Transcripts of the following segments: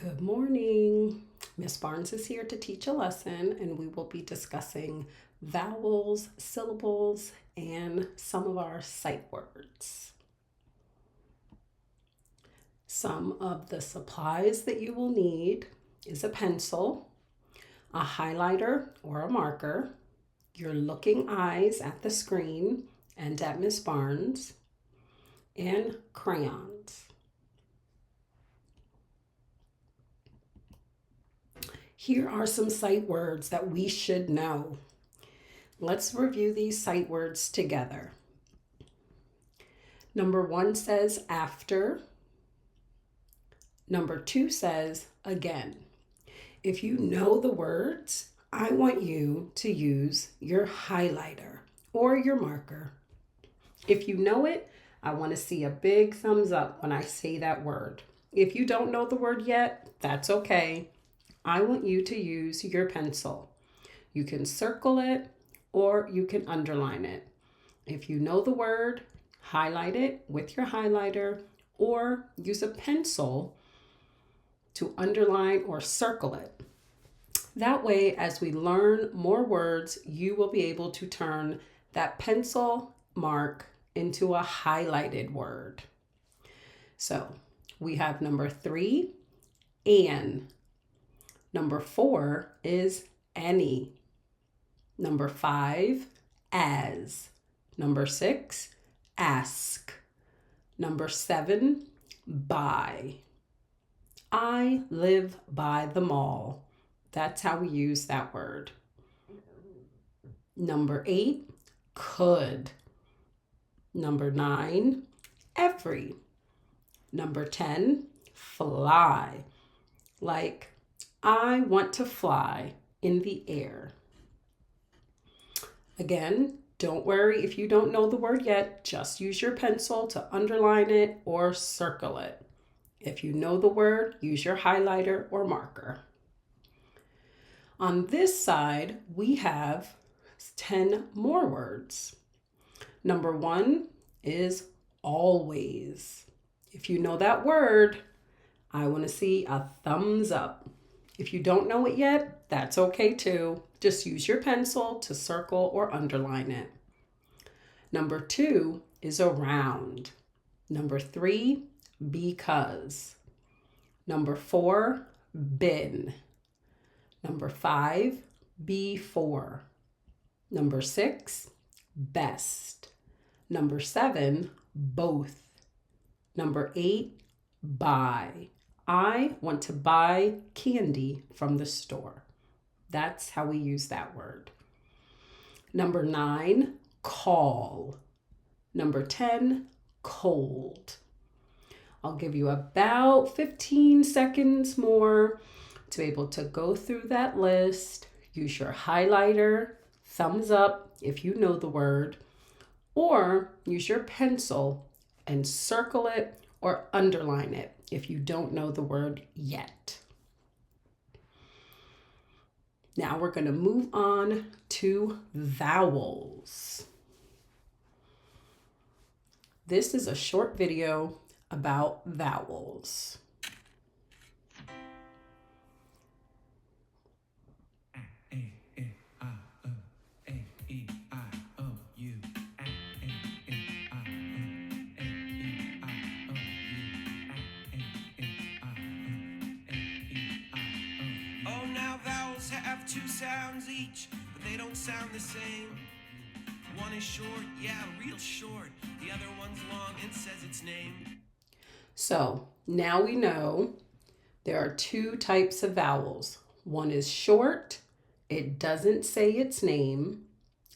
Good morning. Miss Barnes is here to teach a lesson, and we will be discussing vowels, syllables, and some of our sight words. Some of the supplies that you will need is a pencil, a highlighter or a marker, your looking eyes at the screen and at Miss Barnes, and crayons. Here are some sight words that we should know. Let's review these sight words together. Number 1 says after. Number 2 says again. If you know the words, I want you to use your highlighter or your marker. If you know it, I want to see a big thumbs up when I say that word. If you don't know the word yet, that's okay. I want you to use your pencil. You can circle it or you can underline it. If you know the word, highlight it with your highlighter or use a pencil to underline or circle it. That way, as we learn more words, you will be able to turn that pencil mark into a highlighted word. So we have number 3, an. Number 4 is any. Number 5, as. Number 6, ask. Number 7, by. I live by the mall. That's how we use that word. Number 8, could. Number 9, every. Number 10, fly. Like, I want to fly in the air. Again, don't worry if you don't know the word yet. Just use your pencil to underline it or circle it. If you know the word, use your highlighter or marker. On this side, we have 10 more words. Number 1 is always. If you know that word, I want to see a thumbs up. If you don't know it yet, that's okay too. Just use your pencil to circle or underline it. Number 2 is around. Number 3, because. Number 4, been. Number 5, before. Number 6, best. Number 7, both. Number 8, buy. I want to buy candy from the store. That's how we use that word. Number 9, call. Number 10, cold. I'll give you about 15 seconds more to be able to go through that list. Use your highlighter, thumbs up if you know the word, or use your pencil and circle it or underline it if you don't know the word yet. Now we're going to move on to vowels. This is a short video about vowels. Have 2 sounds each, but they don't sound the same. One is short, yeah, real short. The other one's long and says its name. So now we know there are 2 types of vowels. One is short, it doesn't say its name,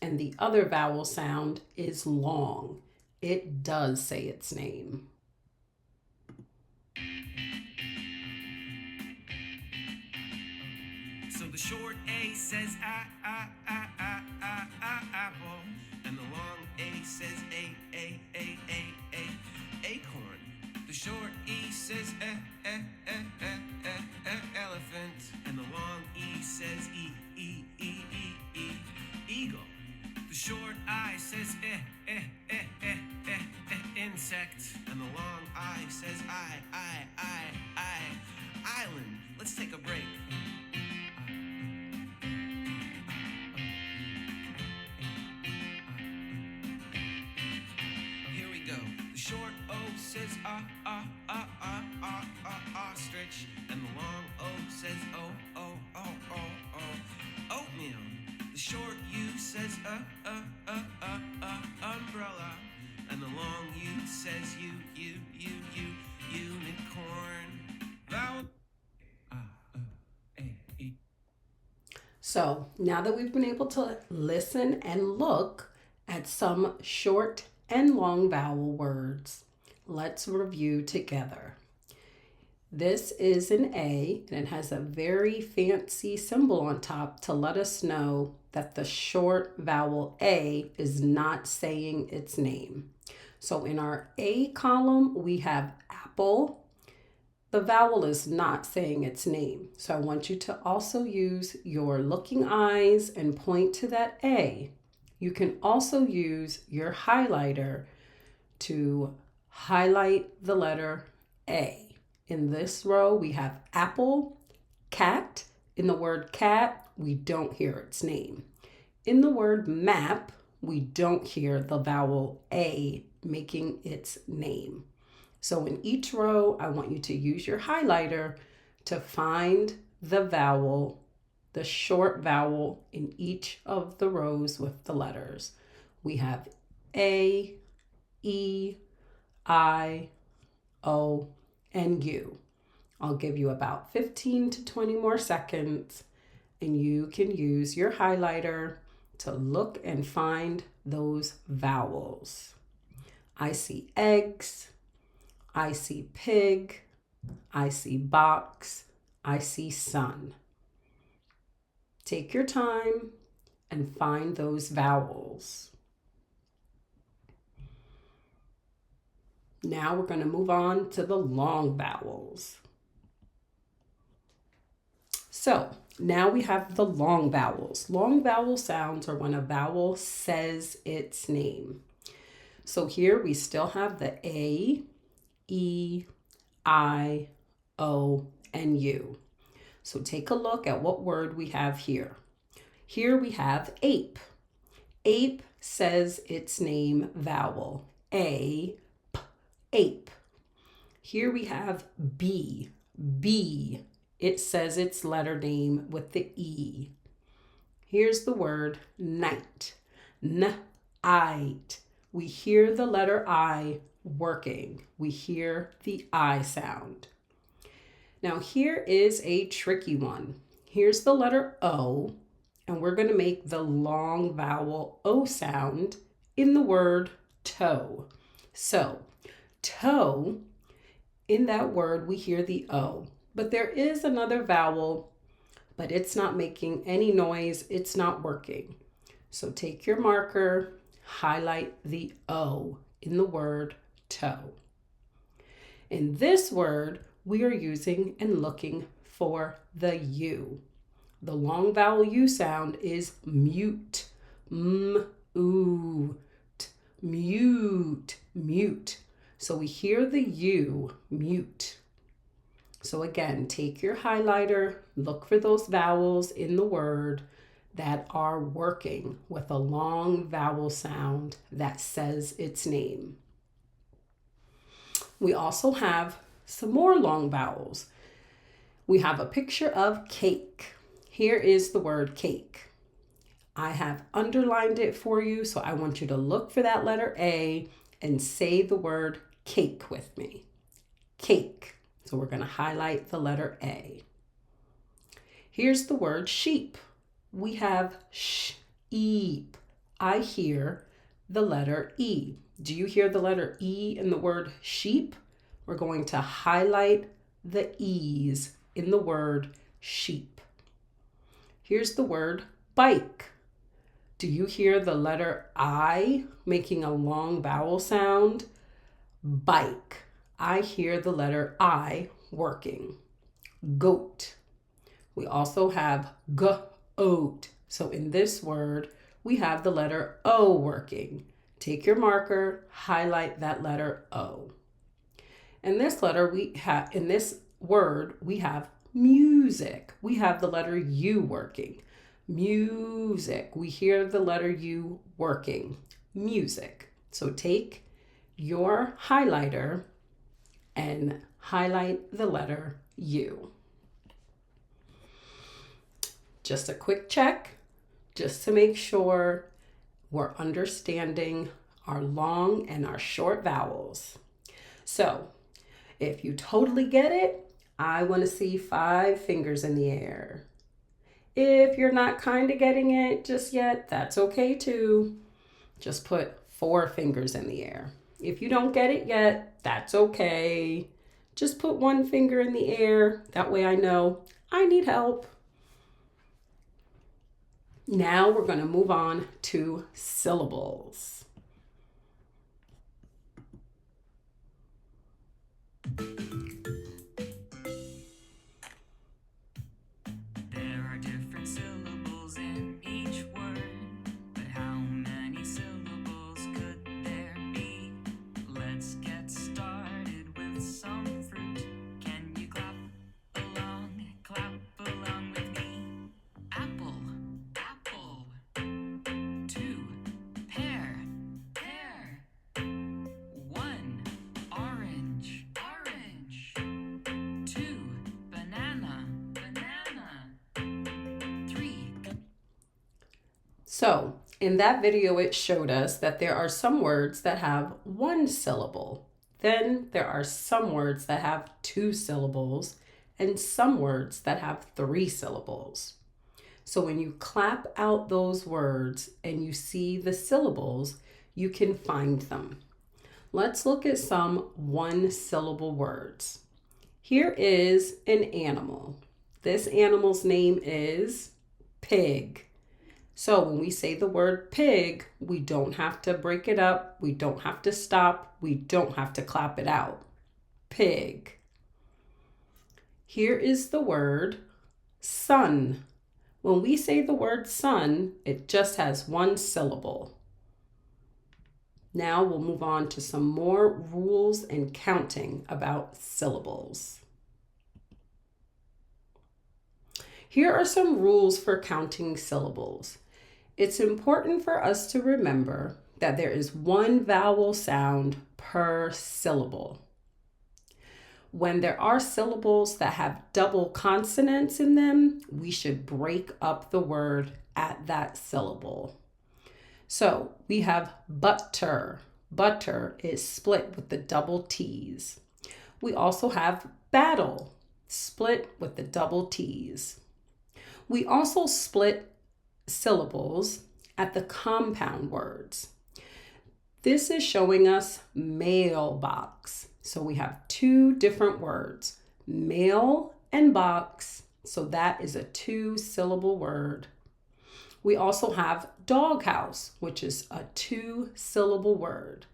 and the other vowel sound is long. It does say its name. So the short A says apple, and the long A says acorn. The short E says elephant, and the long E says eagle. The short I says insect, and the long I says island. H, and the long O says O, O, O, O, O. Oatmeal. The short U says umbrella, and the long U says unicorn. Vowel. A, E. So now that we've been able to listen and look at some short and long vowel words, let's review together. This is an A, and it has a very fancy symbol on top to let us know that the short vowel A is not saying its name. So in our A column, we have apple. The vowel is not saying its name. So I want you to also use your looking eyes and point to that A. You can also use your highlighter to highlight the letter A. In this row, we have apple, cat. In the word cat, we don't hear its name. In the word map, we don't hear the vowel A making its name. So in each row, I want you to use your highlighter to find the vowel, the short vowel in each of the rows with the letters. We have A, E, I, O, and U. I'll give you about 15 to 20 more seconds, and you can use your highlighter to look and find those vowels. I see eggs, I see pig, I see box, I see sun. Take your time and find those vowels. Now we're going to move on to the long vowels. So now we have the long vowels. Long vowel sounds are when a vowel says its name. So here we still have the A, E, I, O, and U. So take a look at what word we have here. Here we have ape. Ape says its name vowel. A, P, ape. Here we have B. B. It says its letter name with the E. Here's the word night. N-ite. We hear the letter I working. We hear the I sound. Now here is a tricky one. Here's the letter O, and we're going to make the long vowel O sound in the word toe. So, toe, in that word we hear the O, but there is another vowel, but it's not making any noise. It's not working. So take your marker, highlight the O in the word toe. In this word, we are using and looking for the U. The long vowel U sound is mute. Mute, mute. So we hear the U, mute. So again, take your highlighter, look for those vowels in the word that are working with a long vowel sound that says its name. We also have some more long vowels. We have a picture of cake. Here is the word cake. I have underlined it for you, so I want you to look for that letter A and say the word cake with me. Cake. So we're going to highlight the letter A. Here's the word sheep. We have sheep. I hear the letter E. Do you hear the letter E in the word sheep? We're going to highlight the E's in the word sheep. Here's the word bike. Do you hear the letter I making a long vowel sound? Bike. I hear the letter I working. Goat. We also have goat. So in this word, we have the letter O working. Take your marker, highlight that letter O. In this word, we have music. We have the letter U working. Music. We hear the letter U working. Music. So take your highlighter and highlight the letter U. Just a quick check, just to make sure we're understanding our long and our short vowels. So, if you totally get it, I want to see 5 fingers in the air. If you're not kind of getting it just yet, that's okay too. Just put 4 fingers in the air. If you don't get it yet, that's okay. Just put 1 finger in the air. That way I know I need help. Now we're going to move on to syllables. There are different syllables in each word, but how many syllables could there be? Let's get started with some fruit. Can you clap along with me? Apple, apple. 2, pear, pear. 1, orange, orange. 2, banana, banana. 3. So, in that video, it showed us that there are some words that have 1 syllable. Then there are some words that have 2 syllables and some words that have 3 syllables. So when you clap out those words and you see the syllables, you can find them. Let's look at some 1-syllable words. Here is an animal. This animal's name is pig. So when we say the word pig, we don't have to break it up. We don't have to stop. We don't have to clap it out. Pig. Here is the word sun. When we say the word sun, it just has 1 syllable. Now we'll move on to some more rules and counting about syllables. Here are some rules for counting syllables. It's important for us to remember that there is 1 vowel sound per syllable. When there are syllables that have double consonants in them, we should break up the word at that syllable. So we have butter. Butter is split with the double T's. We also have battle, split with the double T's. We also split syllables at the compound words. This is showing us mailbox. So we have 2 different words, mail and box. So that is a 2-syllable word. We also have doghouse, which is a 2-syllable word.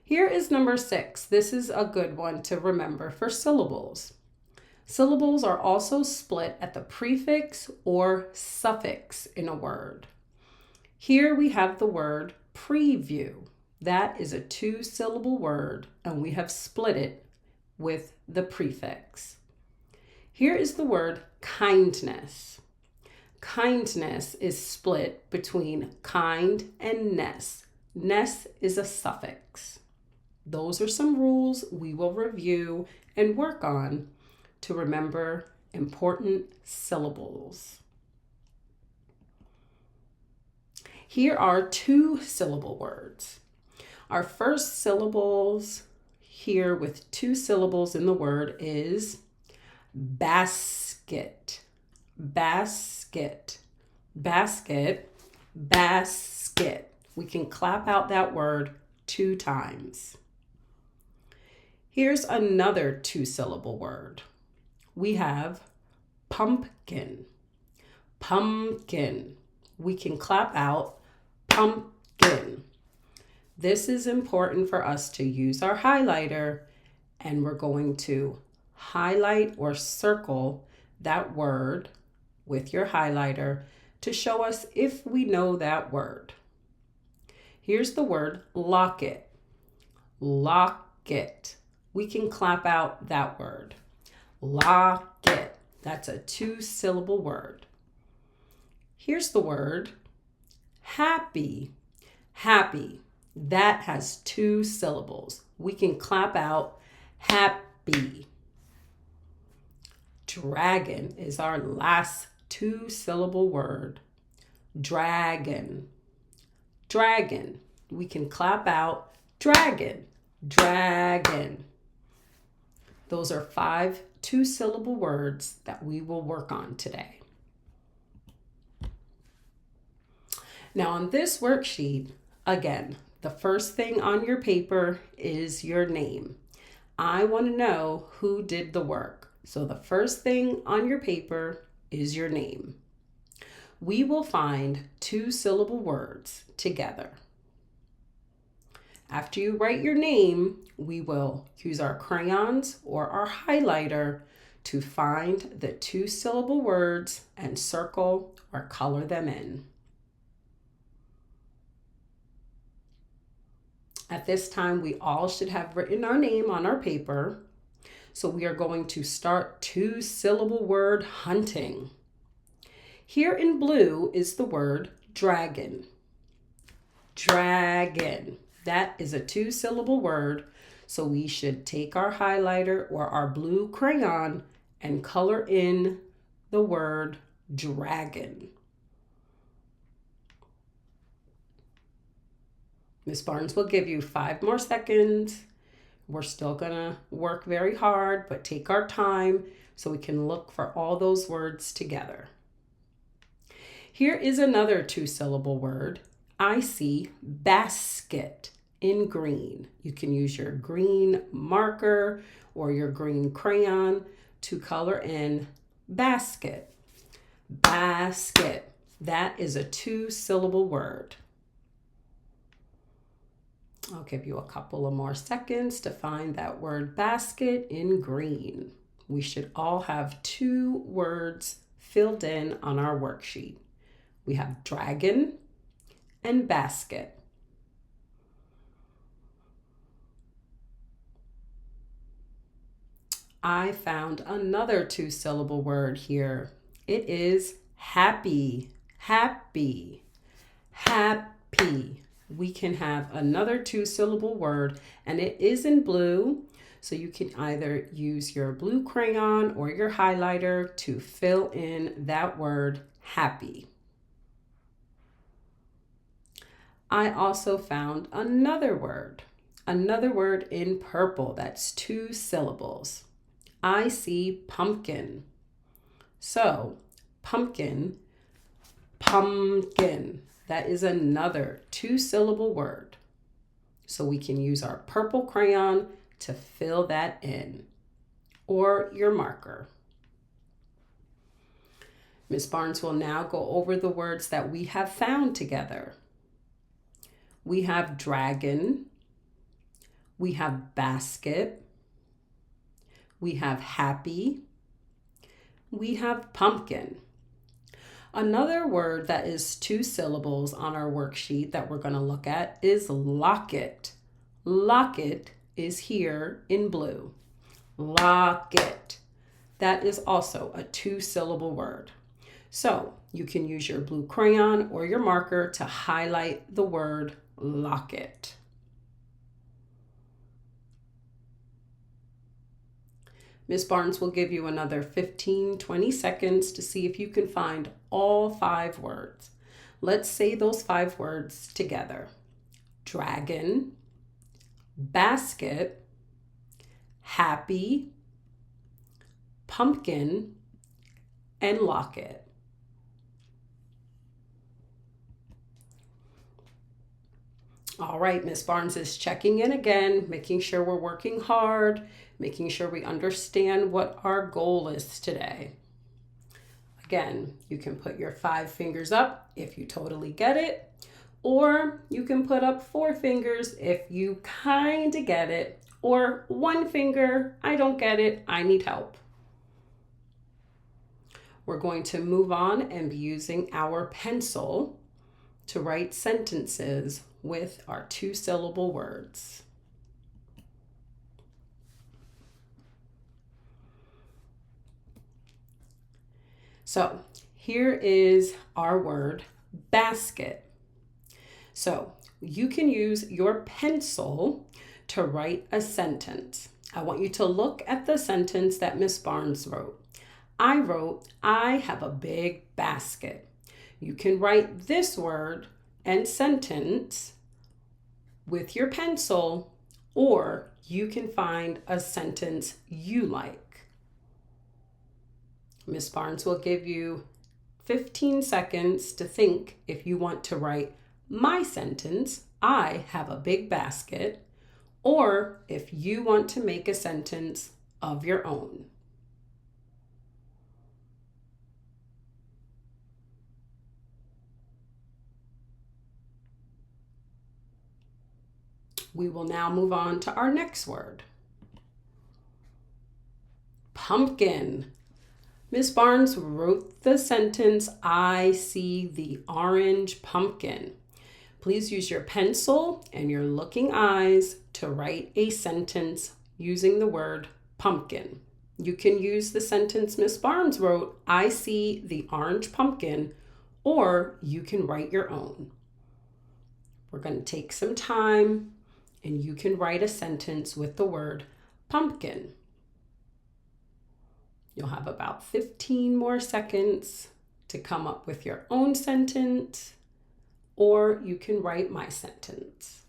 Here is number 6. This is a good one to remember for syllables. Syllables are also split at the prefix or suffix in a word. Here we have the word preview. That is a 2-syllable word, and we have split it with the prefix. Here is the word kindness. Kindness is split between kind and ness. Ness is a suffix. Those are some rules we will review and work on to remember important syllables. Here are 2-syllable words. Our first syllables here with 2 syllables in the word is basket, basket, basket, basket. We can clap out that word 2 times. Here's another 2-syllable word. We have pumpkin, pumpkin. We can clap out pumpkin. This is important for us to use our highlighter, and we're going to highlight or circle that word with your highlighter to show us if we know that word. Here's the word locket, locket. We can clap out that word, locket. That's a 2-syllable word. Here's the word happy, happy. That has 2 syllables. We can clap out happy. happy. Dragon is our last 2-syllable word. Dragon. Dragon. We can clap out dragon. Dragon. Those are 5 2-syllable words that we will work on today. Now on this worksheet, again, the first thing on your paper is your name. I want to know who did the work. So the first thing on your paper is your name. We will find 2-syllable words together. After you write your name, we will use our crayons or our highlighter to find the 2-syllable words and circle or color them in. At this time, we all should have written our name on our paper. So we are going to start 2-syllable word hunting. Here in blue is the word dragon. Dragon. That is a 2-syllable word, so we should take our highlighter or our blue crayon and color in the word dragon. Miss Barnes will give you 5 more seconds. We're still gonna work very hard, but take our time so we can look for all those words together. Here is another 2-syllable word. I see basket in green. You can use your green marker or your green crayon to color in basket. Basket. That is a 2-syllable word. I'll give you a couple of more seconds to find that word basket in green. We should all have 2 words filled in on our worksheet. We have dragon and basket. I found another 2-syllable word here. It is happy. Happy. Happy. We can have another 2-syllable word, and it is in blue. So you can either use your blue crayon or your highlighter to fill in that word happy. I also found another word in purple that's 2 syllables. I see pumpkin. So pumpkin, pumpkin. That is another 2-syllable word. So we can use our purple crayon to fill that in, or your marker. Miss Barnes will now go over the words that we have found together. We have dragon, we have basket, we have happy, we have pumpkin. Another word that is 2 syllables on our worksheet that we're going to look at is locket. Locket is here in blue. Locket. That is also a 2-syllable word. So you can use your blue crayon or your marker to highlight the word locket. Miss Barnes will give you another 15-20 seconds to see if you can find all 5 words. Let's say those 5 words together. Dragon, basket, happy, pumpkin, and locket. All right, Miss Barnes is checking in again, making sure we're working hard, making sure we understand what our goal is today. Again, you can put your 5 fingers up if you totally get it, or you can put up 4 fingers if you kind of get it, or 1 finger, I don't get it, I need help. We're going to move on and be using our pencil to write sentences with our 2-syllable words. So here is our word basket. So you can use your pencil to write a sentence. I want you to look at the sentence that Miss Barnes wrote. I wrote, I have a big basket. You can write this word and sentence with your pencil, or you can find a sentence you like. Miss Barnes will give you 15 seconds to think if you want to write my sentence, I have a big basket, or if you want to make a sentence of your own. We will now move on to our next word. Pumpkin. Miss Barnes wrote the sentence, I see the orange pumpkin. Please use your pencil and your looking eyes to write a sentence using the word pumpkin. You can use the sentence Miss Barnes wrote, I see the orange pumpkin, or you can write your own. We're going to take some time and you can write a sentence with the word pumpkin. You'll have about 15 more seconds to come up with your own sentence, or you can write my sentence.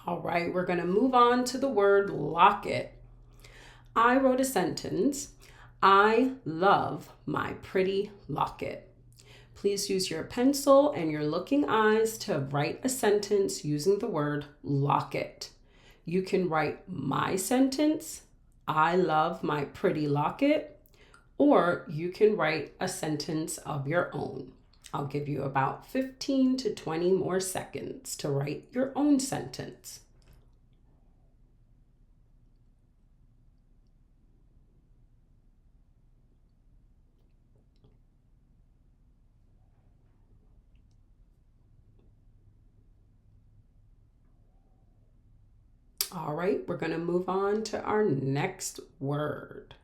All right, we're going to move on to the word locket. I wrote a sentence, I love my pretty locket. Please use your pencil and your looking eyes to write a sentence using the word locket. You can write my sentence, I love my pretty locket, or you can write a sentence of your own. I'll give you about 15 to 20 more seconds to write your own sentence. All right, we're going to move on to our next word.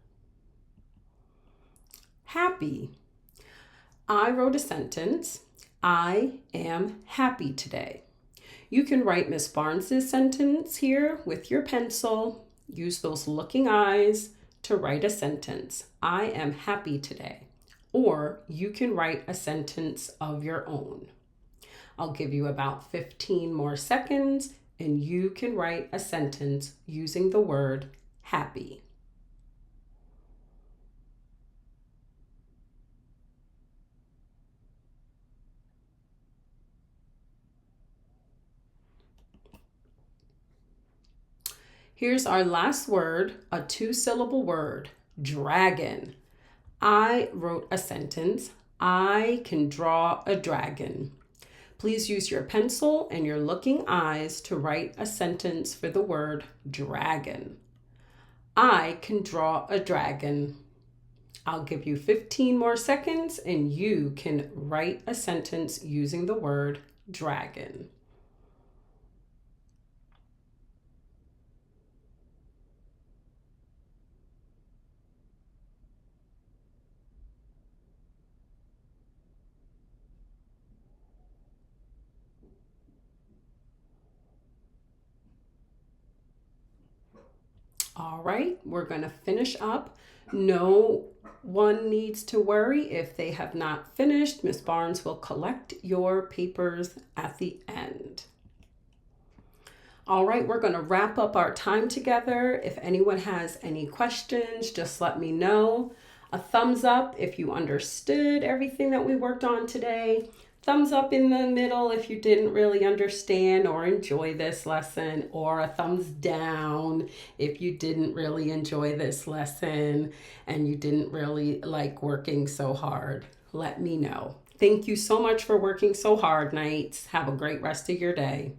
Happy. I wrote a sentence, I am happy today. You can write Miss Barnes's sentence here with your pencil. Use those looking eyes to write a sentence, I am happy today. Or you can write a sentence of your own. I'll give you about 15 more seconds and you can write a sentence using the word happy. Here's our last word, a 2-syllable word, dragon. I wrote a sentence, I can draw a dragon. Please use your pencil and your looking eyes to write a sentence for the word dragon. I can draw a dragon. I'll give you 15 more seconds and you can write a sentence using the word dragon. All right, we're going to finish up. No one needs to worry if they have not finished. Miss Barnes will collect your papers at the end. All right, we're going to wrap up our time together. If anyone has any questions, just let me know. A thumbs up if you understood everything that we worked on today. Thumbs up in the middle if you didn't really understand or enjoy this lesson, or a thumbs down if you didn't really enjoy this lesson and you didn't really like working so hard. Let me know. Thank you so much for working so hard, Knights. Have a great rest of your day.